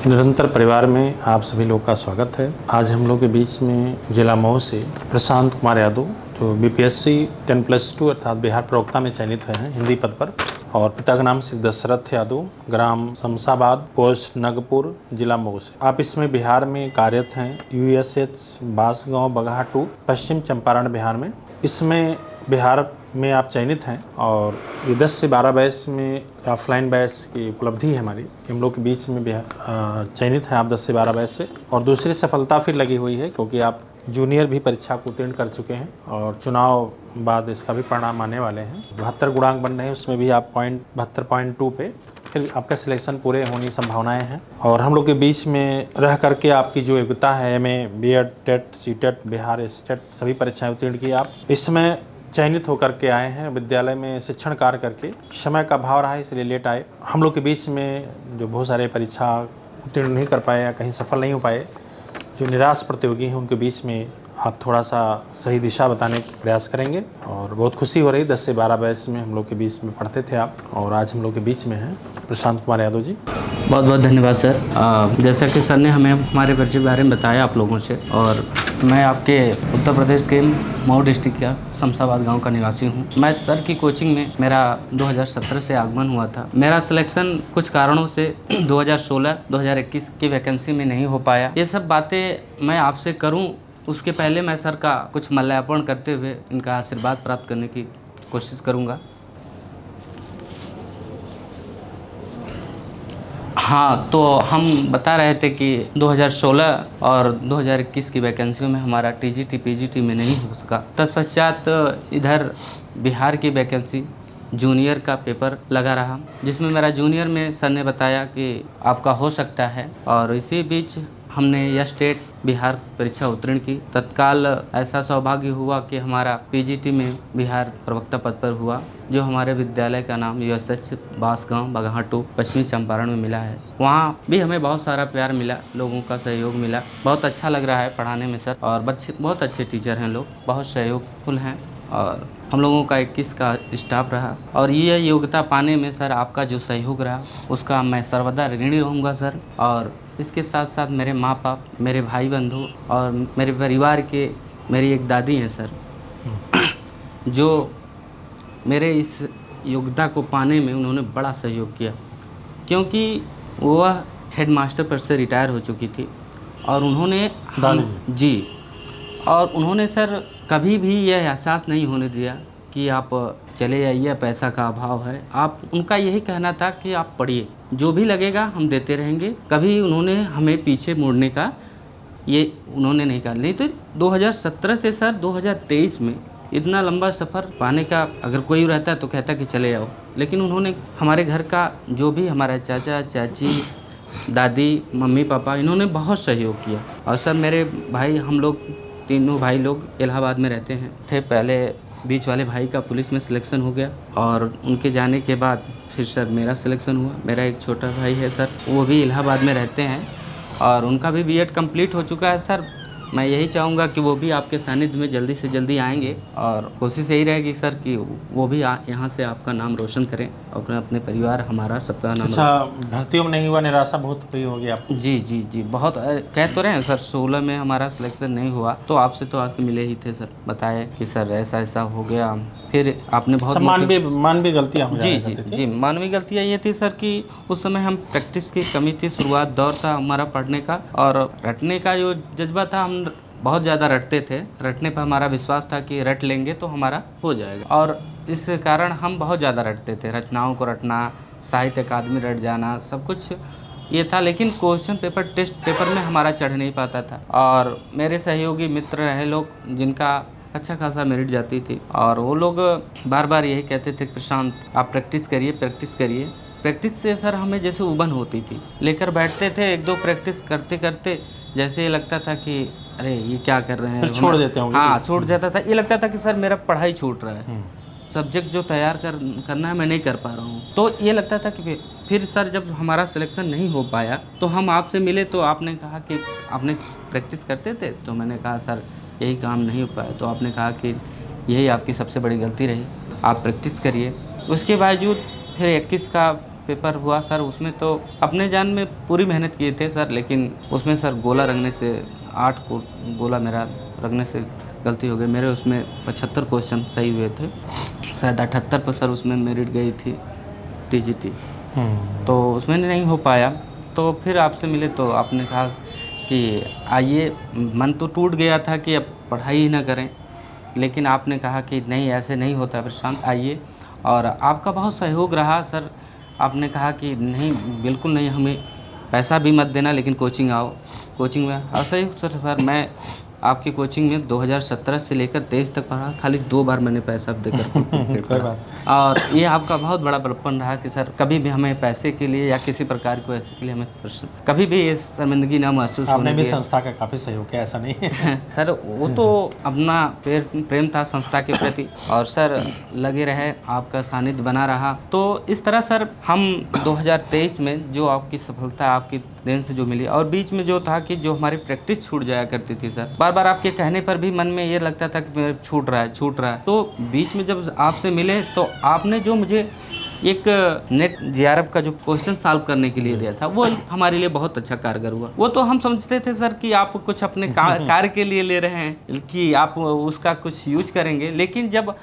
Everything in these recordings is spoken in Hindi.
निरंतर परिवार में आप सभी लोग का स्वागत है। आज हम लोग के बीच में जिला मऊ से प्रशांत कुमार यादव, जो बीपीएससी 10+2 अर्थात बिहार प्रवक्ता में चयनित हैं हिंदी पद पर, और पिता का नाम श्री दशरथ यादव, ग्राम शमशाबाद, पोस्ट नगपुर, जिला मऊ से। आप इसमें बिहार में कार्यरत हैं यूएसएच बांसगांव बगहा 2, पश्चिम चंपारण बिहार में। इसमें बिहार में आप चयनित हैं और ये 10 से 12 बैच में ऑफलाइन बैच की उपलब्धि है हमारी कि हम लोग के बीच में चयनित हैं आप 10 से 12 बैच से। और दूसरी सफलता फिर लगी हुई है क्योंकि आप जूनियर भी परीक्षा को उत्तीर्ण कर चुके हैं और चुनाव बाद इसका भी परिणाम आने वाले हैं। 72 गुणांक बन रहे हैं, उसमें भी आप 72.2 पे फिर आपका सिलेक्शन पूरे होने की संभावनाएं हैं। और हम लोग के बीच में रह करके आपकी जो योग्यता है MA, BEd, TET, CTET, Bihar state सभी परीक्षाएं उत्तीर्ण की आप इसमें चयनित होकर के आए हैं। विद्यालय में शिक्षण कार्य करके समय का अभाव रहा इसलिए लेट आए। हम लोग के बीच में जो बहुत सारे परीक्षा उत्तीर्ण नहीं कर पाए या कहीं सफल नहीं हो पाए, जो निराश प्रतियोगी हैं, उनके बीच में आप थोड़ा सा सही दिशा बताने का प्रयास करेंगे। और बहुत खुशी हो रही 10 से 12 बैच में हम लोग के बीच में पढ़ते थे आप, और आज हम लोग के बीच में हैं प्रशांत कुमार यादव जी। बहुत बहुत धन्यवाद सर। जैसा कि सर ने हमें हमारे परिचय के बारे में बताया आप लोगों से, और मैं आपके उत्तर प्रदेश के मऊ डिस्ट्रिक्ट का शमशाबाद गांव का निवासी हूं। मैं सर की कोचिंग में मेरा 2017 से आगमन हुआ था। मेरा सिलेक्शन कुछ कारणों से 2016-2021 की वैकेंसी में नहीं हो पाया। ये सब बातें मैं आपसे करूं उसके पहले मैं सर का कुछ माल्यार्पण करते हुए इनका आशीर्वाद प्राप्त करने की कोशिश करूँगा। हाँ, तो हम बता रहे थे कि 2016 और 2021 की वैकेंसियों में हमारा टीजीटी पीजीटी में नहीं हो सका। तत्पश्चात इधर बिहार की वैकेंसी जूनियर का पेपर लगा रहा, जिसमें मेरा जूनियर में सर ने बताया कि आपका हो सकता है, और इसी बीच हमने यह स्टेट बिहार परीक्षा उत्तीर्ण की। तत्काल ऐसा सौभाग्य हुआ कि हमारा पीजीटी में बिहार प्रवक्ता पद पर हुआ, जो हमारे विद्यालय का नाम यूएसएच बांसगांव बगहा 2 पश्चिमी चंपारण में मिला है। वहाँ भी हमें बहुत सारा प्यार मिला, लोगों का सहयोग मिला। बहुत अच्छा लग रहा है पढ़ाने में सर, और बच्चे बहुत अच्छे टीचर हैं, लोग बहुत सहयोगफुल हैं, और हम लोगों का 21 का स्टाफ रहा। और ये योग्यता पाने में सर आपका जो सहयोग रहा उसका मैं सर्वदा ऋणी रहूँगा सर। और इसके साथ साथ मेरे माँ बाप, मेरे भाई बंधु और मेरे परिवार के मेरी एक दादी हैं सर, जो मेरे इस योग्यता को पाने में उन्होंने बड़ा सहयोग किया, क्योंकि वह हेडमास्टर पर से रिटायर हो चुकी थी। और उन्होंने जी, और उन्होंने सर कभी भी यह एहसास नहीं होने दिया कि आप चले जाइए, पैसा का अभाव है। आप उनका यही कहना था कि आप पढ़िए, जो भी लगेगा हम देते रहेंगे। कभी उन्होंने हमें पीछे मुड़ने का ये उन्होंने नहीं कहा। नहीं तो 2017 से सर 2023 में इतना लंबा सफ़र पाने का अगर कोई रहता तो कहता कि चले जाओ, लेकिन उन्होंने हमारे घर का जो भी हमारा चाचा चाची, दादी, मम्मी पापा, इन्होंने बहुत सहयोग किया। और सर मेरे भाई, हम लोग तीनों भाई लोग इलाहाबाद में रहते हैं थे। पहले बीच वाले भाई का पुलिस में सिलेक्शन हो गया, और उनके जाने के बाद फिर सर मेरा सिलेक्शन हुआ। मेरा एक छोटा भाई है सर, वो भी इलाहाबाद में रहते हैं, और उनका भी बीएड कंप्लीट हो चुका है सर। मैं यही चाहूँगा कि वो भी आपके सानिध्य में जल्दी से जल्दी आएंगे, और कोशिश यही रहेगी सर कि वो भी यहाँ से आपका नाम रोशन करें, अपने अपने परिवार, हमारा सबका नाम। अच्छा, भर्तियों में नहीं हुआ, निराशा बहुत हुई होगी आपको? जी जी जी, बहुत कह तो रहे हैं सर 16 में हमारा सिलेक्शन नहीं हुआ, तो आपसे तो आके मिले ही थे सर, बताए कि सर ऐसा ऐसा हो गया। फिर आपने बहुत मानवीय गलतियाँ हो जी जाया जी करती थी। जी, मानवीय गलतियाँ ये थी सर कि उस समय हम प्रैक्टिस की कमी थी, शुरुआत दौर था हमारा पढ़ने का, और रटने का जो जज्बा था, हम बहुत ज़्यादा रटते थे। रटने पर हमारा विश्वास था कि रट लेंगे तो हमारा हो जाएगा, और इस कारण हम बहुत ज़्यादा रटते थे। रचनाओं को रटना, साहित्य अकादमी रट जाना, सब कुछ ये था। लेकिन क्वेश्चन पेपर, टेस्ट पेपर में हमारा चढ़ नहीं पाता था। और मेरे सहयोगी मित्र रहे लोग जिनका अच्छा खासा मेरिट जाती थी, और वो लोग बार बार यही कहते थे, प्रशांत आप प्रैक्टिस करिए, प्रैक्टिस करिए। प्रैक्टिस से सर हमें जैसे उबन होती थी, लेकर बैठते थे, एक दो प्रैक्टिस करते करते जैसे ये लगता था कि अरे ये क्या कर रहे हैं, फिर छोड़ देते होंगे। हाँ, छूट जाता था। ये लगता था कि सर मेरा पढ़ाई छूट रहा है, सब्जेक्ट जो तैयार करना है मैं नहीं कर पा रहा हूँ। तो ये लगता था कि फिर सर जब हमारा सिलेक्शन नहीं हो पाया तो हम आपसे मिले, तो आपने कहा कि आपने प्रैक्टिस करते थे, तो मैंने कहा सर यही काम नहीं हो पाया। तो आपने कहा कि यही आपकी सबसे बड़ी गलती रही, आप प्रैक्टिस करिए। उसके बावजूद फिर 21 का पेपर हुआ सर, उसमें तो अपने जान में पूरी मेहनत किए थे सर, लेकिन उसमें सर गोला रंगने से 8 को गोला मेरा रंगने से गलती हो गई। मेरे उसमें 75 क्वेश्चन सही हुए थे, शायद 78 पर सर उसमें मेरिट गई थी टीजीटी, तो उसमें नहीं हो पाया। तो फिर आपसे मिले तो आपने कहा कि आइए, मन तो टूट गया था कि अब पढ़ाई ही ना करें, लेकिन आपने कहा कि नहीं ऐसे नहीं होता प्रशांत, आइए। और आपका बहुत सहयोग रहा सर। आपने कहा कि नहीं बिल्कुल नहीं, हमें पैसा भी मत देना, लेकिन कोचिंग आओ, कोचिंग में। और सही सर मैं आपकी कोचिंग में 2017 से लेकर 23 तक पढ़ा, खाली 2 बार मैंने पैसा देकर कोई बात। और ये आपका बहुत बड़ा बड़प्पन रहा कि सर कभी भी हमें पैसे के लिए या किसी प्रकार को ऐसे के लिए हमें कभी भी ये शर्मिंदगी ना महसूस होने आपने भी दिया। संस्था का काफ़ी सहयोग किया, ऐसा नहीं है। सर वो तो अपना प्रेम था संस्था के प्रति, और सर लगे रहे, आपका सानिध्य बना रहा। तो इस तरह सर हम 2023 में जो आपकी सफलता आपकी देन से जो मिली, और बीच में जो था कि जो हमारी प्रैक्टिस छूट जाया करती थी सर, बार बार आपके कहने पर भी मन में ये लगता था कि मेरे छूट रहा है। तो बीच में जब आपसे मिले तो आपने जो मुझे एक नेट जेआरएफ का जो क्वेश्चन सॉल्व करने के लिए दिया था, वो हमारे लिए बहुत अच्छा कारगर हुआ। वो तो हम समझते थे सर कि आप कुछ अपने कार्य के लिए ले रहे हैं, कि आप उसका कुछ यूज करेंगे, लेकिन जब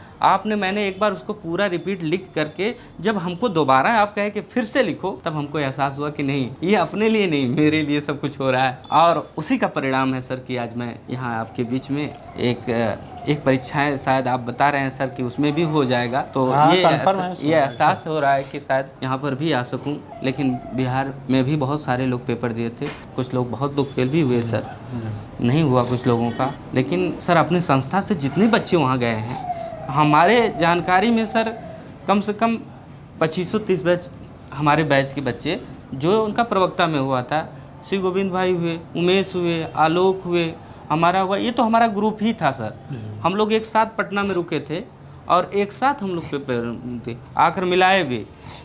मैंने एक बार उसको पूरा रिपीट लिख करके जब हमको दोबारा आप कहे कि फिर से लिखो, तब हमको एहसास हुआ कि नहीं, ये अपने लिए नहीं मेरे लिए सब कुछ हो रहा है। और उसी का परिणाम है सर कि आज मैं यहाँ आपके बीच में एक परीक्षाएं शायद आप बता रहे हैं सर कि उसमें भी हो जाएगा, तो ये एहसास हो रहा है कि शायद यहाँ पर भी आ सकूं। लेकिन बिहार में भी बहुत सारे लोग पेपर दिए थे, कुछ लोग बहुत लोग फेल भी हुए सर, नहीं हुआ कुछ लोगों का। लेकिन सर अपनी संस्था से जितने बच्चे वहाँ गए हैं, हमारे जानकारी में सर कम से कम 2530 बैच हमारे बैच के बच्चे जो उनका प्रवक्ता में हुआ था, श्री गोविंद भाई हुए, उमेश हुए, आलोक हुए, हमारा हुआ, ये तो हमारा ग्रुप ही था सर। हम लोग एक साथ पटना में रुके थे और एक साथ हम लोग पेपर थे, आकर मिलाए भी,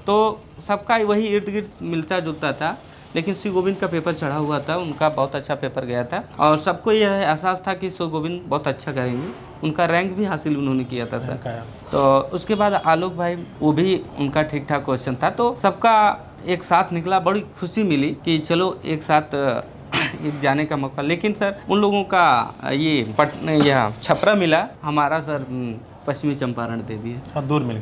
तो सबका वही इर्द गिर्द मिलता जुलता था। लेकिन श्री गोविंद का पेपर चढ़ा हुआ था, उनका बहुत अच्छा पेपर गया था, और सबको यह एहसास था कि श्री गोविंद बहुत अच्छा करेंगे, उनका रैंक भी हासिल उन्होंने किया था सर। तो उसके बाद आलोक भाई, वो भी उनका ठीक ठाक क्वेश्चन था, तो सबका एक साथ निकला, बड़ी खुशी मिली कि चलो एक साथ जाने का मौका। लेकिन सर उन लोगों का यह छपरा मिला, हमारा सर पश्चिमी चंपारण दे दिए, दूर मिल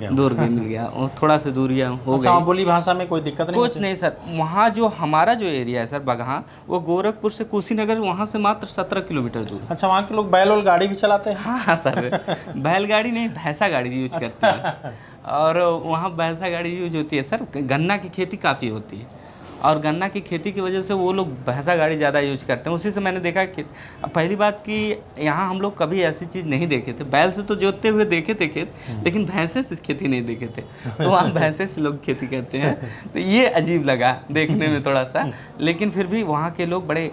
गया और थोड़ा सा दूरियां हो गई। बोली भाषा में कोई दिक्कत नहीं? कुछ नहीं सर, वहाँ जो हमारा जो एरिया है सर बगहा, वो गोरखपुर से कुशीनगर, वहाँ से मात्र 17 किलोमीटर दूर। अच्छा, वहाँ के लोग बैल गाड़ी भी चलाते हैं? हाँ सर, बैलगाड़ी नहीं, भैंसा गाड़ी यूज करते हैं, और वहाँ भैंसा गाड़ी यूज होती है सर। गन्ना की खेती काफ़ी होती है, और गन्ना की खेती की वजह से वो लोग भैंसा गाड़ी ज़्यादा यूज करते हैं। उसी से मैंने देखा कि पहली बात कि यहाँ हम लोग कभी ऐसी चीज़ नहीं देखे थे, बैल से तो जोतते हुए देखे थे खेत, लेकिन भैंसे से खेती नहीं देखे थे, तो वहाँ भैंसे से लोग खेती करते हैं, तो ये अजीब लगा देखने में थोड़ा सा। लेकिन फिर भी वहाँ के लोग बड़े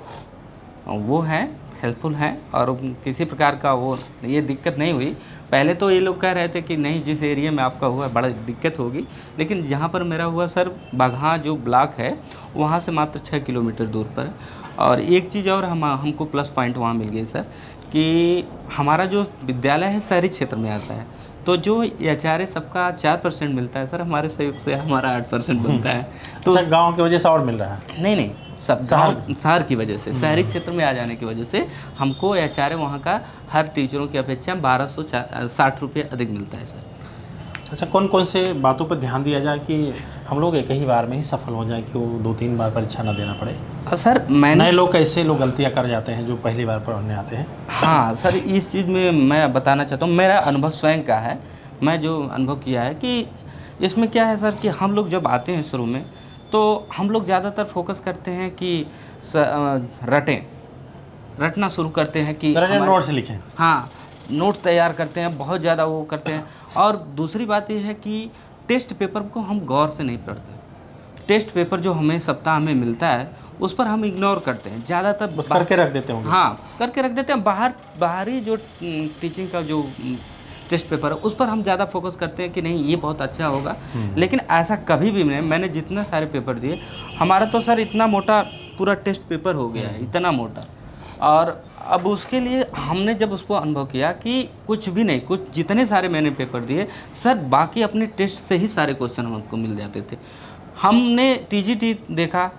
वो हैं, हेल्पफुल हैं, और किसी प्रकार का वो ये दिक्कत नहीं हुई। पहले तो ये लोग कह रहे थे कि नहीं, जिस एरिया में आपका हुआ बड़ा दिक्कत होगी, लेकिन जहाँ पर मेरा हुआ सर, बगहा जो ब्लॉक है वहाँ से मात्र 6 किलोमीटर दूर पर। और एक चीज़ और हमको प्लस पॉइंट वहाँ मिल गई सर, कि हमारा जो विद्यालय है शहरी क्षेत्र में आता है, तो जो एचआरए सबका 4% मिलता है सर, हमारे सहयोग से हमारा 8% बनता है। तो गाँव की वजह से और मिल रहा है? नहीं, सब शहर की वजह से, शहरी क्षेत्र में आ जाने की वजह से हमको एचआरए वहाँ का हर टीचरों की अपेक्षा 1260 रुपये अधिक मिलता है सर। अच्छा, कौन कौन से बातों पर ध्यान दिया जाए कि हम लोग एक ही बार में ही सफल हो जाए, कि वो 2-3 बार परीक्षा ना देना पड़े? सर नए लोग कैसे लोग गलतियाँ कर जाते हैं जो पहली बार पढ़ने आते हैं? हाँ सर, इस चीज़ में मैं बताना चाहता हूँ, मेरा अनुभव स्वयं का है, मैं जो अनुभव किया है कि इसमें क्या है सर, कि हम लोग जब आते हैं शुरू में, तो हम लोग ज़्यादातर फोकस करते हैं कि रटना शुरू करते हैं कि नोट्स लिखें। हाँ, नोट तैयार करते हैं, बहुत ज़्यादा वो करते हैं। और दूसरी बात ये है कि टेस्ट पेपर को हम गौर से नहीं पढ़ते। टेस्ट पेपर जो हमें सप्ताह में मिलता है, उस पर हम इग्नोर करते हैं ज़्यादातर, बस करके रख देते होंगे। हाँ, करके रख देते हैं। बाहरी जो टीचिंग का जो टेस्ट पेपर है, उस पर हम ज़्यादा फोकस करते हैं कि नहीं ये बहुत अच्छा होगा। लेकिन ऐसा कभी भी नहीं, मैंने जितने सारे पेपर दिए, हमारा तो सर इतना मोटा पूरा टेस्ट पेपर हो गया है, इतना मोटा। और अब उसके लिए हमने जब उसको अनुभव किया कि कुछ भी नहीं, कुछ जितने सारे मैंने पेपर दिए सर, बाकी अपने टेस्ट से ही सारे क्वेश्चन हमको मिल जाते थे। हमने टीजीटी देखा,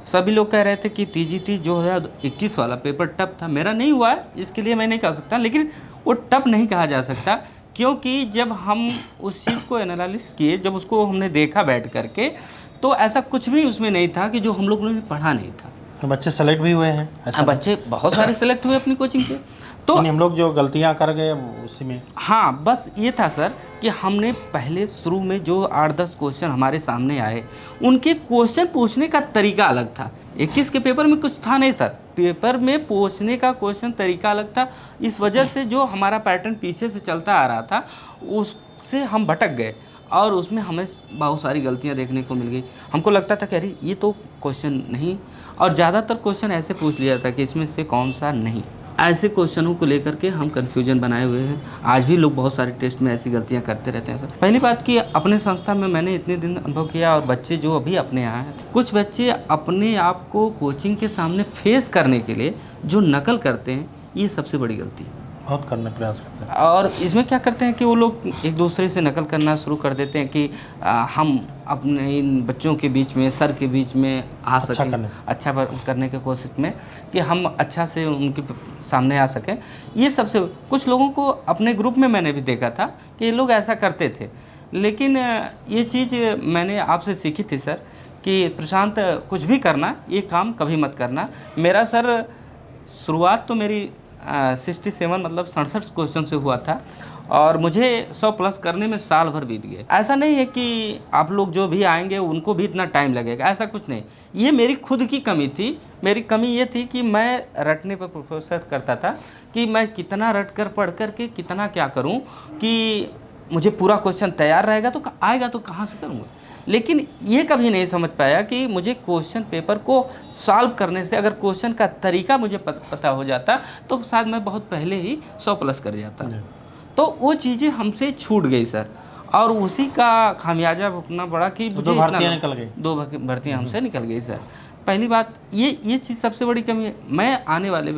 सभी लोग कह रहे थे कि टीजीटी 2021 वाला पेपर टफ था। मेरा नहीं हुआ है, इसके लिए मैं नहीं कह सकता, लेकिन वो टफ नहीं कहा जा सकता, क्योंकि जब हम उस चीज़ को एनालिसिस किए, जब उसको हमने देखा बैठ करके, तो ऐसा कुछ भी उसमें नहीं था कि जो हम लोगों ने पढ़ा नहीं था। तो बच्चे सेलेक्ट भी हुए हैं ऐसा? बच्चे बहुत सारे सेलेक्ट हुए अपनी कोचिंग के। तो हम लोग जो गलतियां कर गए उसी में। हाँ, बस ये था सर कि हमने पहले शुरू में जो 8-10 क्वेश्चन हमारे सामने आए, उनके क्वेश्चन पूछने का तरीका अलग था। 21 के पेपर में कुछ था नहीं सर, पेपर में पूछने का क्वेश्चन तरीका अलग था। इस वजह से जो हमारा पैटर्न पीछे से चलता आ रहा था, उससे हम भटक गए और उसमें हमें बहुत सारी गलतियां देखने को मिल गई। हमको लगता था कि अरे ये तो क्वेश्चन नहीं, और ज़्यादातर क्वेश्चन ऐसे पूछ लिया था कि इसमें से कौन सा नहीं। ऐसे क्वेश्चनों को लेकर के हम कन्फ्यूजन बनाए हुए हैं। आज भी लोग बहुत सारे टेस्ट में ऐसी गलतियां करते रहते हैं सर। पहली बात कि अपने संस्था में मैंने इतने दिन अनुभव किया, और बच्चे जो अभी अपने यहाँ हैं, कुछ बच्चे अपने आप को कोचिंग के सामने फेस करने के लिए जो नकल करते हैं, ये सबसे बड़ी गलती है। बहुत करने प्रयास करते हैं। और इसमें क्या करते हैं कि वो लोग एक दूसरे से नकल करना शुरू कर देते हैं कि हम अपने इन बच्चों के बीच में, सर के बीच में आ सकें, अच्छा करने की कोशिश में, कि हम अच्छा से उनके सामने आ सकें। ये सबसे, कुछ लोगों को अपने ग्रुप में मैंने भी देखा था कि ये लोग ऐसा करते थे। लेकिन ये चीज़ मैंने आपसे सीखी थी सर कि प्रशांत, कुछ भी करना, ये काम कभी मत करना। मेरा सर शुरुआत तो मेरी 67 मतलब 67 क्वेश्चन से हुआ था, और मुझे 100 प्लस करने में साल भर बीत गए। ऐसा नहीं है कि आप लोग जो भी आएंगे उनको भी इतना टाइम लगेगा, ऐसा कुछ नहीं। ये मेरी खुद की कमी थी। मेरी कमी ये थी कि मैं रटने पर प्रोफेसर करता था कि मैं कितना रट कर पढ़ कर के कितना क्या करूं, कि मुझे पूरा क्वेश्चन तैयार रहेगा तो आएगा तो कहाँ से करूँगा। लेकिन ये कभी नहीं समझ पाया कि मुझे क्वेश्चन पेपर को सॉल्व करने से, अगर क्वेश्चन का तरीका मुझे पता हो जाता तो शायद मैं बहुत पहले ही 100 प्लस कर जाता। तो वो चीज़ें हमसे छूट गई सर, और उसी का खामियाजा भुगतना पड़ा कि मुझे 2 भर्तियाँ निकल गई। 2 भर्तियाँ हमसे निकल गई सर। पहली बात ये चीज़ सबसे बड़ी कमी है। मैं आने वाले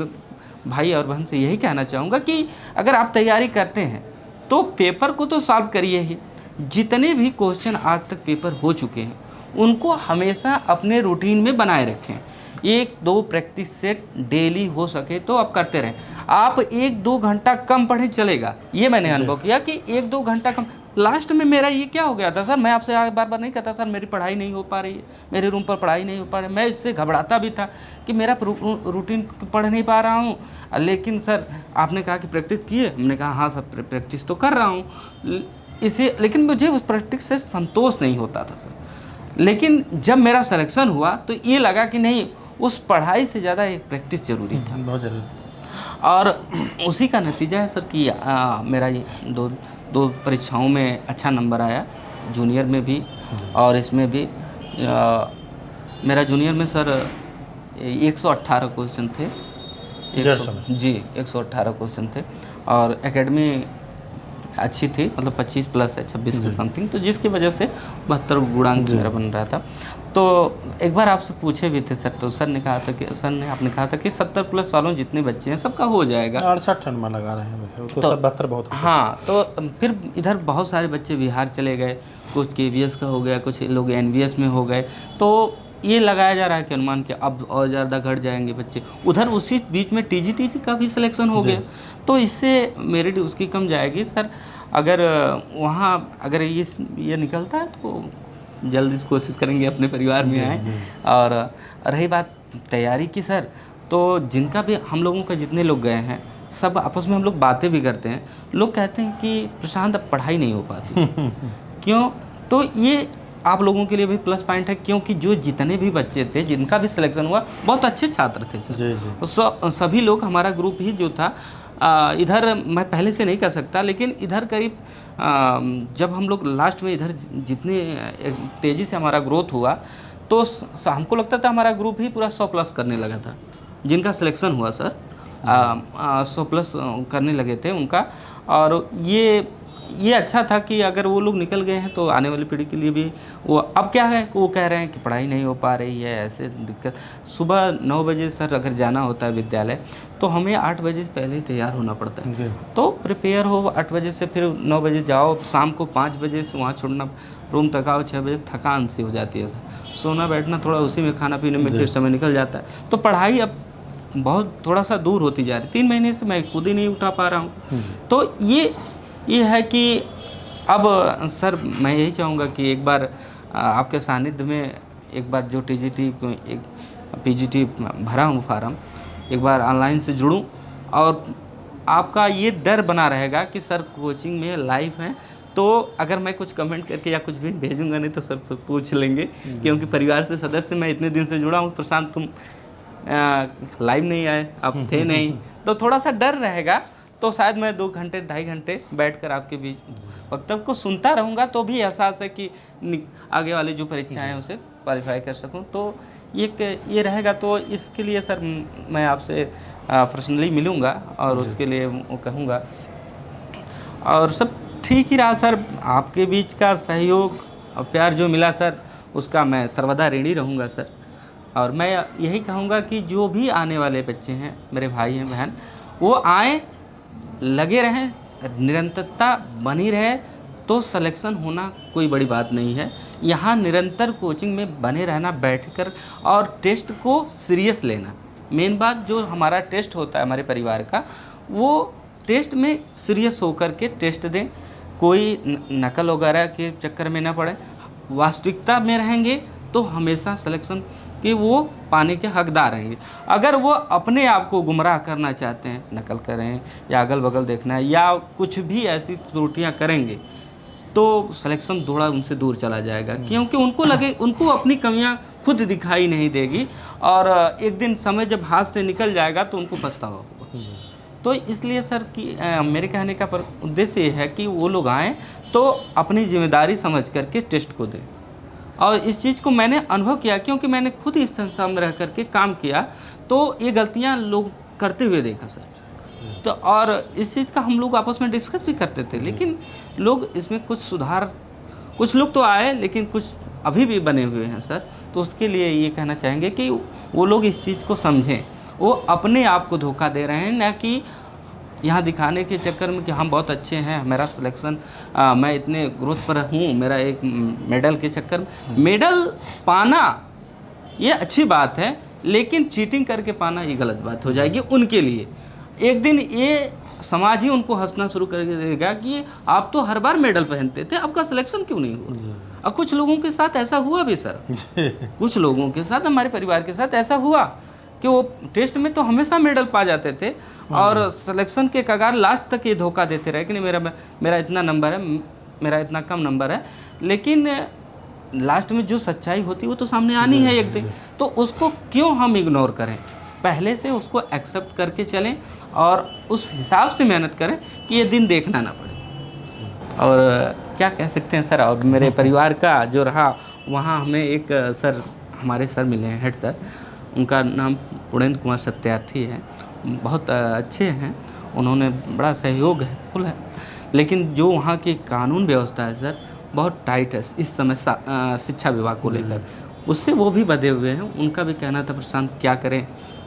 भाई और बहन से यही कहना चाहूँगा कि अगर आप तैयारी करते हैं तो पेपर को तो सॉल्व करिए ही। जितने भी क्वेश्चन आज तक पेपर हो चुके हैं, उनको हमेशा अपने रूटीन में बनाए रखें। 1-2 प्रैक्टिस सेट डेली हो सके तो आप करते रहें। आप 1-2 घंटा कम पढ़ें चलेगा, ये मैंने अनुभव किया कि 1-2 घंटा कम। लास्ट में मेरा ये क्या हो गया था सर, मैं आपसे बार बार नहीं कहता सर मेरी पढ़ाई नहीं हो पा रही है, मेरे रूम पर पढ़ाई नहीं हो पा रही है। मैं इससे घबराता भी था कि मेरा रूटीन पढ़ नहीं पा रहा हूँ। लेकिन सर आपने कहा कि प्रैक्टिस किए, हमने कहा हाँ सर प्रैक्टिस तो कर रहा हूँ इसे, लेकिन मुझे उस प्रैक्टिस से संतोष नहीं होता था सर। लेकिन जब मेरा सिलेक्शन हुआ तो ये लगा कि नहीं, उस पढ़ाई से ज़्यादा एक प्रैक्टिस ज़रूरी था, बहुत ज़रूरी था। और उसी का नतीजा है सर कि मेरा ये दो परीक्षाओं में अच्छा नंबर आया, जूनियर में भी और इसमें भी। मेरा जूनियर में सर 118 क्वेश्चन थे। 118 क्वेश्चन थे, और एकेडमी अच्छी थी, मतलब 25 प्लस है, 26 के समथिंग, तो जिसकी वजह से 72 गुणांक मेरा बन रहा था। तो एक बार आपसे पूछे भी थे सर, तो सर ने कहा था कि आपने कहा था कि 70 प्लस वालों जितने बच्चे हैं सबका हो जाएगा। 68 नंबर लगा रहे हैं वैसे, तो 72 बहुत होता है। हाँ, तो फिर इधर बहुत सारे बच्चे बिहार चले गए, कुछ KVS का हो गया, कुछ लोग NVS में हो गए। तो ये लगाया जा रहा है कि अनुमान कि अब और ज़्यादा घट जाएंगे बच्चे। उधर उसी बीच में TGT का भी सिलेक्शन हो गया, तो इससे मेरिट उसकी कम जाएगी सर। अगर वहाँ अगर ये निकलता है तो जल्दी से कोशिश करेंगे अपने परिवार में आए। और रही बात तैयारी की सर, तो जिनका भी हम लोगों का जितने लोग गए हैं, सब आपस में हम लोग बातें भी करते हैं। लोग कहते हैं कि प्रशांत अब पढ़ाई नहीं हो पाती क्यों? तो ये आप लोगों के लिए भी प्लस पॉइंट है, क्योंकि जो जितने भी बच्चे थे जिनका भी सिलेक्शन हुआ, बहुत अच्छे छात्र थे सर। सभी लोग, हमारा ग्रुप ही जो था, इधर मैं पहले से नहीं कह सकता, लेकिन इधर करीब जब हम लोग लास्ट में इधर जितने तेज़ी से हमारा ग्रोथ हुआ, तो हमको लगता था हमारा ग्रुप ही पूरा 100 प्लस करने लगा था। जिनका सिलेक्शन हुआ सर 100 प्लस करने लगे थे उनका। और ये ये अच्छा था कि अगर वो लोग निकल गए हैं तो आने वाली पीढ़ी के लिए भी वो, अब क्या है कि वो कह रहे हैं कि पढ़ाई नहीं हो पा रही है, ऐसे दिक्कत। सुबह 9 बजे सर अगर जाना होता है विद्यालय तो हमें 8 बजे से पहले ही तैयार होना पड़ता है। जी। तो प्रिपेयर हो 8 बजे से, फिर 9 बजे जाओ, शाम को 5 बजे से वहाँ छोड़ना, रूम तक आओ 6 बजे, थकान सी हो जाती है सर। सोना बैठना थोड़ा उसी में, खाना पीने में फिर समय निकल जाता है। तो पढ़ाई अब बहुत थोड़ा सा दूर होती जा रही। 3 महीने से मैं खुद ही नहीं उठा पा रहा हूँ। तो ये है कि अब सर मैं यही चाहूँगा कि एक बार आपके सानिध्य में एक बार जो टीजीटी एक पीजीटी भरा हूँ फार्म, एक बार ऑनलाइन से जुड़ूं, और आपका ये डर बना रहेगा कि सर कोचिंग में लाइव हैं, तो अगर मैं कुछ कमेंट करके या कुछ भी भेजूंगा नहीं तो सर से पूछ लेंगे, क्योंकि परिवार से सदस्य मैं इतने दिन से जुड़ा हूँ। प्रशांत तुम लाइव नहीं आए, अब थे नहीं, तो थोड़ा सा डर रहेगा। तो शायद मैं 2 घंटे 2.5 घंटे बैठकर आपके बीच वक्तव्य को सुनता रहूँगा, तो भी एहसास है कि आगे वाली जो परीक्षाएं हैं उसे क्वालिफाई कर सकूँ। तो ये रहेगा। तो इसके लिए सर मैं आपसे पर्सनली मिलूँगा और उसके लिए वो कहूँगा। और सब ठीक ही रहा सर, आपके बीच का सहयोग और प्यार जो मिला सर, उसका मैं सर्वदा ऋणी रहूँगा सर। और मैं यही कहूँगा कि जो भी आने वाले बच्चे हैं, मेरे भाई हैं बहन, वो आएँ, लगे रहें, निरंतरता बनी रहे, तो सिलेक्शन होना कोई बड़ी बात नहीं है। यहाँ निरंतर कोचिंग में बने रहना, बैठकर, और टेस्ट को सीरियस लेना। मेन बात जो हमारा टेस्ट होता है हमारे परिवार का, वो टेस्ट में सीरियस होकर के टेस्ट दें, कोई नकल वगैरह के चक्कर में ना पड़े, वास्तविकता में रहेंगे तो हमेशा सिलेक्शन कि वो पाने के हकदार रहेंगे। अगर वो अपने आप को गुमराह करना चाहते हैं, नकल करें या अगल बगल देखना है या कुछ भी ऐसी त्रुटियां करेंगे, तो सिलेक्शन थोड़ा उनसे दूर चला जाएगा, क्योंकि उनको अपनी कमियां खुद दिखाई नहीं देगी, और एक दिन समय जब हाथ से निकल जाएगा तो उनको पछतावा होगा। तो इसलिए सर कि मेरे कहने का उद्देश्य ये है कि वो लोग आएँ तो अपनी जिम्मेदारी समझ करके टेस्ट को दें। और इस चीज़ को मैंने अनुभव किया, क्योंकि मैंने खुद इस संस्था में रह करके काम किया, तो ये गलतियां लोग करते हुए देखा सर। तो और इस चीज़ का हम लोग आपस में डिस्कस भी करते थे, लेकिन लोग इसमें कुछ सुधार, कुछ लोग तो आए लेकिन कुछ अभी भी बने हुए हैं सर। तो उसके लिए ये कहना चाहेंगे कि वो लोग इस चीज़ को समझें, वो अपने आप को धोखा दे रहे हैं, ना कि यहाँ दिखाने के चक्कर में कि हम बहुत अच्छे हैं, मेरा सिलेक्शन, मैं इतने ग्रोथ पर हूँ, मेरा एक मेडल के चक्कर में। मेडल पाना ये अच्छी बात है, लेकिन चीटिंग करके पाना ये गलत बात हो जाएगी उनके लिए। एक दिन ये समाज ही उनको हंसना शुरू कर देगा कि आप तो हर बार मेडल पहनते थे, आपका सिलेक्शन क्यों नहीं हुआ। और कुछ लोगों के साथ ऐसा हुआ भी सर, कुछ लोगों के साथ, हमारे परिवार के साथ ऐसा हुआ कि वो टेस्ट में तो हमेशा मेडल पा जाते थे, और सिलेक्शन के कगार लास्ट तक ये धोखा देते रहे कि नहीं मेरा इतना नंबर है, मेरा इतना कम नंबर है। लेकिन लास्ट में जो सच्चाई होती है वो तो सामने आनी है एक दिन, तो उसको क्यों हम इग्नोर करें। पहले से उसको एक्सेप्ट करके चलें और उस हिसाब से मेहनत करें कि ये दिन देखना ना पड़े। और क्या कह सकते हैं सर, और मेरे परिवार का जो रहा, वहाँ हमें एक सर, हमारे सर मिले हैं, हेड सर, उनका नाम पुणेंद्र कुमार सत्यार्थी है। बहुत अच्छे हैं, उन्होंने बड़ा सहयोग है फुल है, लेकिन जो वहाँ की कानून व्यवस्था है सर बहुत टाइट है इस समय शिक्षा विभाग को लेकर, उससे वो भी बंधे हुए हैं। उनका भी कहना था प्रशांत क्या करें,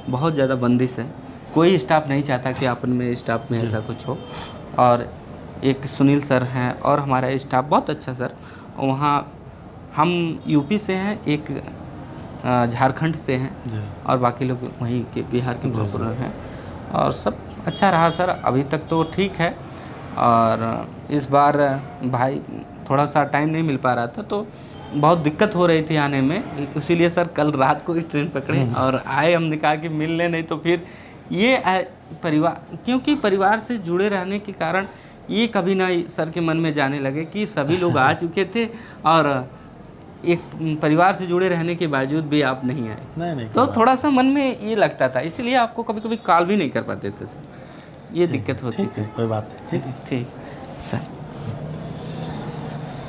बहुत ज़्यादा बंदिश है, कोई स्टाफ नहीं चाहता कि अपन में स्टाफ में ऐसा कुछ हो। और एक सुनील सर हैं, और हमारा स्टाफ बहुत अच्छा सर। वहाँ हम यूपी से हैं, एक झारखंड से हैं, और बाकी लोग वहीं के बिहार के प्रॉपर हैं, और सब अच्छा रहा सर। अभी तक तो ठीक है, और इस बार भाई थोड़ा सा टाइम नहीं मिल पा रहा था, तो बहुत दिक्कत हो रही थी आने में, इसीलिए सर कल रात को ही ट्रेन पकड़े और आए। हमने कहा कि मिलने, नहीं तो फिर ये परिवार, क्योंकि परिवार से जुड़े रहने के कारण ये कभी ना सर के मन में जाने लगे कि सभी लोग आ चुके थे और एक परिवार से जुड़े रहने के बावजूद भी आप नहीं आए। नहीं, तो थोड़ा सा मन में ये लगता था, इसलिए आपको कभी कभी कॉल भी नहीं कर पाते थे सर, ये दिक्कत होती थी। कोई बात नहीं, ठीक।